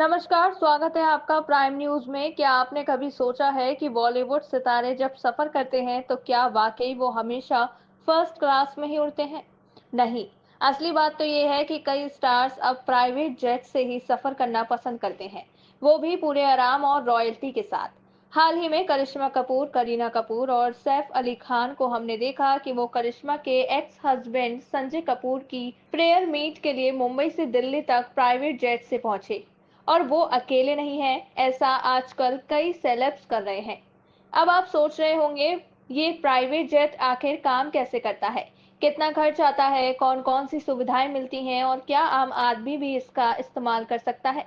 नमस्कार, स्वागत है आपका प्राइम न्यूज़ में। क्या आपने कभी सोचा है कि बॉलीवुड सितारे जब सफ़र करते हैं तो क्या वाकई वो हमेशा फर्स्ट क्लास में ही उड़ते हैं? नहीं, असली बात तो ये है कि कई स्टार्स अब प्राइवेट जेट से ही सफ़र करना पसंद करते हैं, वो भी पूरे आराम और रॉयल्टी के साथ। हाल ही में करिश्मा कपूर, करीना कपूर और सैफ अली खान को हमने देखा कि वो करिश्मा के एक्स हस्बैंड संजय कपूर की प्रेयर मीट के लिए मुंबई से दिल्ली तक प्राइवेट जेट से पहुंचे। और वो अकेले नहीं हैं, ऐसा आजकल कई सेलेब्स कर रहे हैं। अब आप सोच रहे होंगे, ये प्राइवेट जेट आखिर काम कैसे करता है? कितना खर्च आता है? कौन-कौन सी सुविधाएं मिलती हैं और क्या आम आदमी भी इसका इस्तेमाल कर सकता है?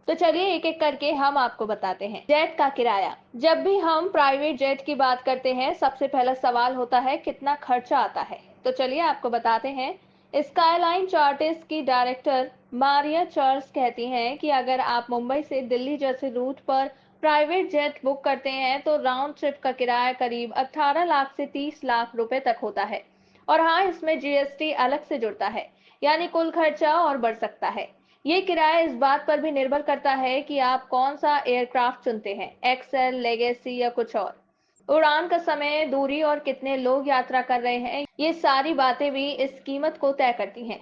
तो चलिए एक-एक करके हम आपको बताते हैं। जेट का किराया। जब भी हम प्राइवेट जेट की बात करते हैं, सबसे पहला सवाल होता है कितना खर्चा आता है? तो चलिए आपको बताते हैं। स्काईलाइन चार्टर्स की डायरेक्टर मारिया चार्ल्स कहती हैं कि अगर आप मुंबई से दिल्ली जैसे रूट पर प्राइवेट जेट बुक करते हैं तो राउंड ट्रिप का किराया करीब 18 लाख से 30 लाख रुपए तक होता है। और हाँ, इसमें जीएसटी अलग से जुड़ता है, यानी कुल खर्चा और बढ़ सकता है। ये किराया इस बात पर भी निर्भर करता है कि आप कौन सा एयरक्राफ्ट चुनते हैं, एक्सेल, लेगेसी या कुछ और। उड़ान का समय, दूरी और कितने लोग यात्रा कर रहे हैं, ये सारी बातें भी इस कीमत को तय करती हैं।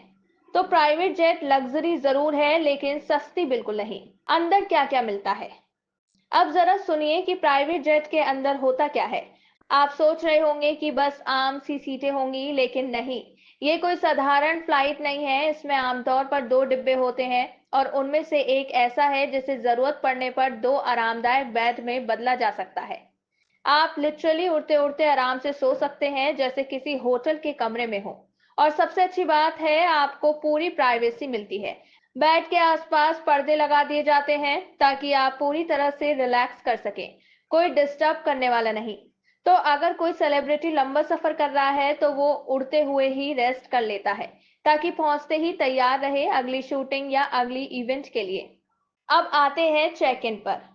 तो प्राइवेट जेट लग्जरी जरूर है, लेकिन सस्ती बिल्कुल नहीं। अंदर क्या क्या मिलता है, अब जरा सुनिए कि प्राइवेट जेट के अंदर होता क्या है। आप सोच रहे होंगे कि बस आम सी सीटें होंगी, लेकिन नहीं। ये कोई साधारण फ्लाइट नहीं है। इसमें आमतौर पर दो डिब्बे होते हैं और उनमें से एक ऐसा है जिसे जरूरत पड़ने पर दो आरामदायक बेड में बदला जा सकता है। आप लिटरली उड़ते उड़ते आराम से सो सकते हैं, जैसे किसी होटल के कमरे में हो। और सबसे अच्छी बात है, आपको पूरी प्राइवेसी मिलती है। बेड के आसपास पर्दे लगा दिए जाते हैं ताकि आप पूरी तरह से रिलैक्स कर सकें। कोई डिस्टर्ब करने वाला नहीं। तो अगर कोई सेलिब्रिटी लंबा सफर कर रहा है तो वो उड़ते हुए ही रेस्ट कर लेता है, ताकि पहुंचते ही तैयार रहे अगली शूटिंग या अगली इवेंट के लिए। अब आते हैं चेक इन पर।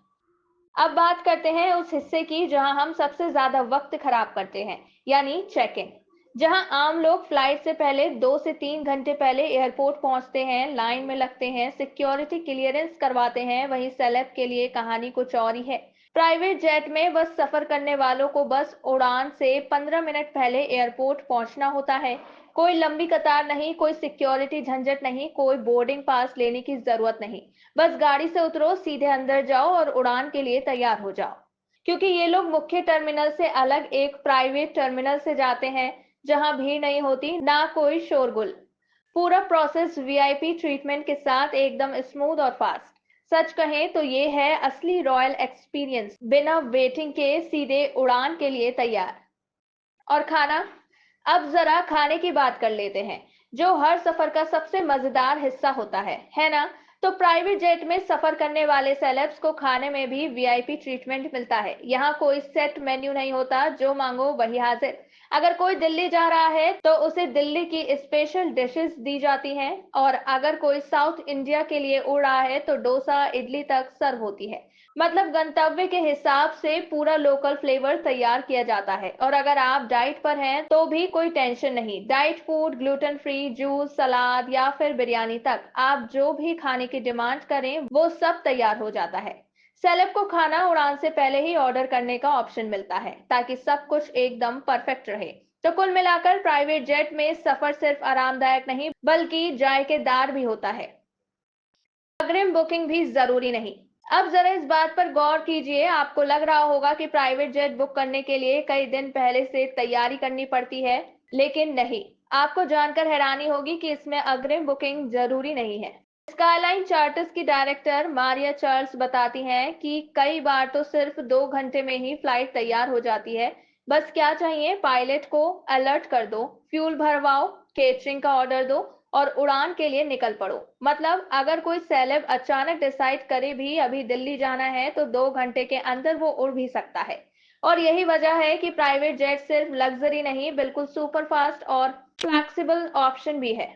अब बात करते हैं उस हिस्से की जहां हम सबसे ज्यादा वक्त खराब करते हैं, यानी चेक इन। जहां आम लोग फ्लाइट से पहले 2 से 3 घंटे पहले एयरपोर्ट पहुंचते हैं, लाइन में लगते हैं, सिक्योरिटी क्लियरेंस करवाते हैं, वहीं सेलेब के लिए कहानी कुछ और ही है। प्राइवेट जेट में बस सफर करने वालों को बस उड़ान से 15 मिनट पहले एयरपोर्ट पहुंचना होता है। कोई लंबी कतार नहीं, कोई सिक्योरिटी झंझट नहीं, कोई बोर्डिंग पास लेने की जरूरत नहीं। बस गाड़ी से उतरो, सीधे अंदर जाओ और उड़ान के लिए तैयार हो जाओ। क्योंकि ये लोग मुख्य टर्मिनल से अलग एक प्राइवेट टर्मिनल से जाते हैं, जहां भीड़ नहीं होती, ना कोई शोरगुल। पूरा प्रोसेस वीआईपी ट्रीटमेंट के साथ एकदम स्मूथ और फास्ट। सच कहें तो ये है असली रॉयल एक्सपीरियंस, बिना वेटिंग के सीधे उड़ान के लिए तैयार। और खाना, अब जरा खाने की बात कर लेते हैं, जो हर सफर का सबसे मजेदार हिस्सा होता है ना? तो प्राइवेट जेट में सफर करने वाले सेलेब्स को खाने में भी वीआईपी ट्रीटमेंट मिलता है। यहाँ कोई सेट मेन्यू नहीं होता, जो मांगो वही हाजिर। अगर कोई दिल्ली जा रहा है तो उसे दिल्ली की स्पेशल डिशेस दी जाती हैं, और अगर कोई साउथ इंडिया के लिए उड़ रहा है तो डोसा, इडली तक सर्व होती है। मतलब गंतव्य के हिसाब से पूरा लोकल फ्लेवर तैयार किया जाता है। और अगर आप डाइट पर हैं तो भी कोई टेंशन नहीं। Diet food, gluten free, juice, salad या फिर बिरयानी तक, आप जो भी खाने की डिमांड करें वो सब तैयार हो जाता है। सेलेब को खाना उड़ान से पहले ही ऑर्डर करने का ऑप्शन मिलता है, ताकि सब कुछ एकदम परफेक्ट रहे। तो कुल मिलाकर प्राइवेट जेट में सफर सिर्फ आरामदायक नहीं, बल्कि जायकेदार भी होता है। अग्रिम बुकिंग भी जरूरी नहीं। अब जरा इस बात पर गौर कीजिए, आपको लग रहा होगा कि प्राइवेट जेट बुक करने के लिए कई दिन पहले से तैयारी करनी पड़ती है, लेकिन नहीं। आपको जानकर हैरानी होगी कि इसमें अग्रिम बुकिंग जरूरी नहीं है। स्काईलाइन चार्टर्स की डायरेक्टर मारिया चार्ल्स बताती हैं कि कई बार तो सिर्फ 2 घंटे में ही फ्लाइट तैयार हो जाती है। बस क्या चाहिए, पायलट को अलर्ट कर दो, फ्यूल भरवाओ, केटरिंग का ऑर्डर दो और उड़ान के लिए निकल पड़ो। मतलब अगर कोई सेलेब अचानक डिसाइड करे भी अभी दिल्ली जाना है तो 2 घंटे के अंदर वो उड़ भी सकता है। और यही वजह है कि प्राइवेट जेट सिर्फ लग्जरी नहीं, बिल्कुल सुपर फास्ट और फ्लेक्सिबल ऑप्शन भी है।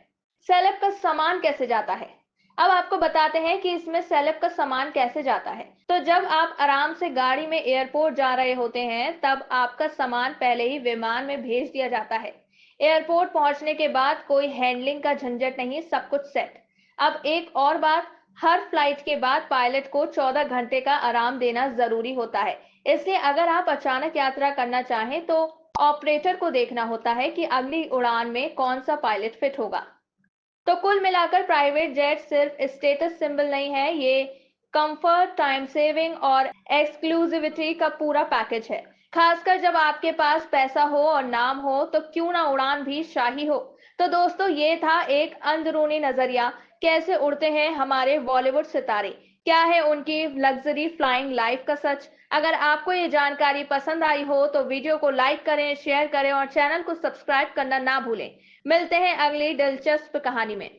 सेलेब का सामान कैसे जाता है, अब आपको बताते हैं कि इसमें सेलेब का सामान कैसे जाता है। तो जब आप आराम से गाड़ी में एयरपोर्ट जा रहे होते हैं, तब आपका सामान पहले ही विमान में भेज दिया जाता है। एयरपोर्ट पहुंचने के बाद कोई हैंडलिंग का झंझट नहीं, सब कुछ सेट। अब एक और बात, हर फ्लाइट के बाद पायलट को 14 घंटे का आराम देना जरूरी होता है। इसलिए अगर आप अचानक यात्रा करना चाहें तो ऑपरेटर को देखना होता है कि अगली उड़ान में कौन सा पायलट फिट होगा। तो कुल मिलाकर प्राइवेट जेट सिर्फ स्टेटस सिंबल नहीं है, ये कंफर्ट, टाइम सेविंग और एक्सक्लूसिविटी का पूरा पैकेज है। खासकर जब आपके पास पैसा हो और नाम हो तो क्यों ना उड़ान भी शाही हो। तो दोस्तों, ये था एक अंदरूनी नजरिया, कैसे उड़ते हैं हमारे बॉलीवुड सितारे, क्या है उनकी लग्जरी फ्लाइंग लाइफ का सच। अगर आपको ये जानकारी पसंद आई हो तो वीडियो को लाइक करें, शेयर करें और चैनल को सब्सक्राइब करना ना भूलें। मिलते हैं अगली दिलचस्प कहानी में।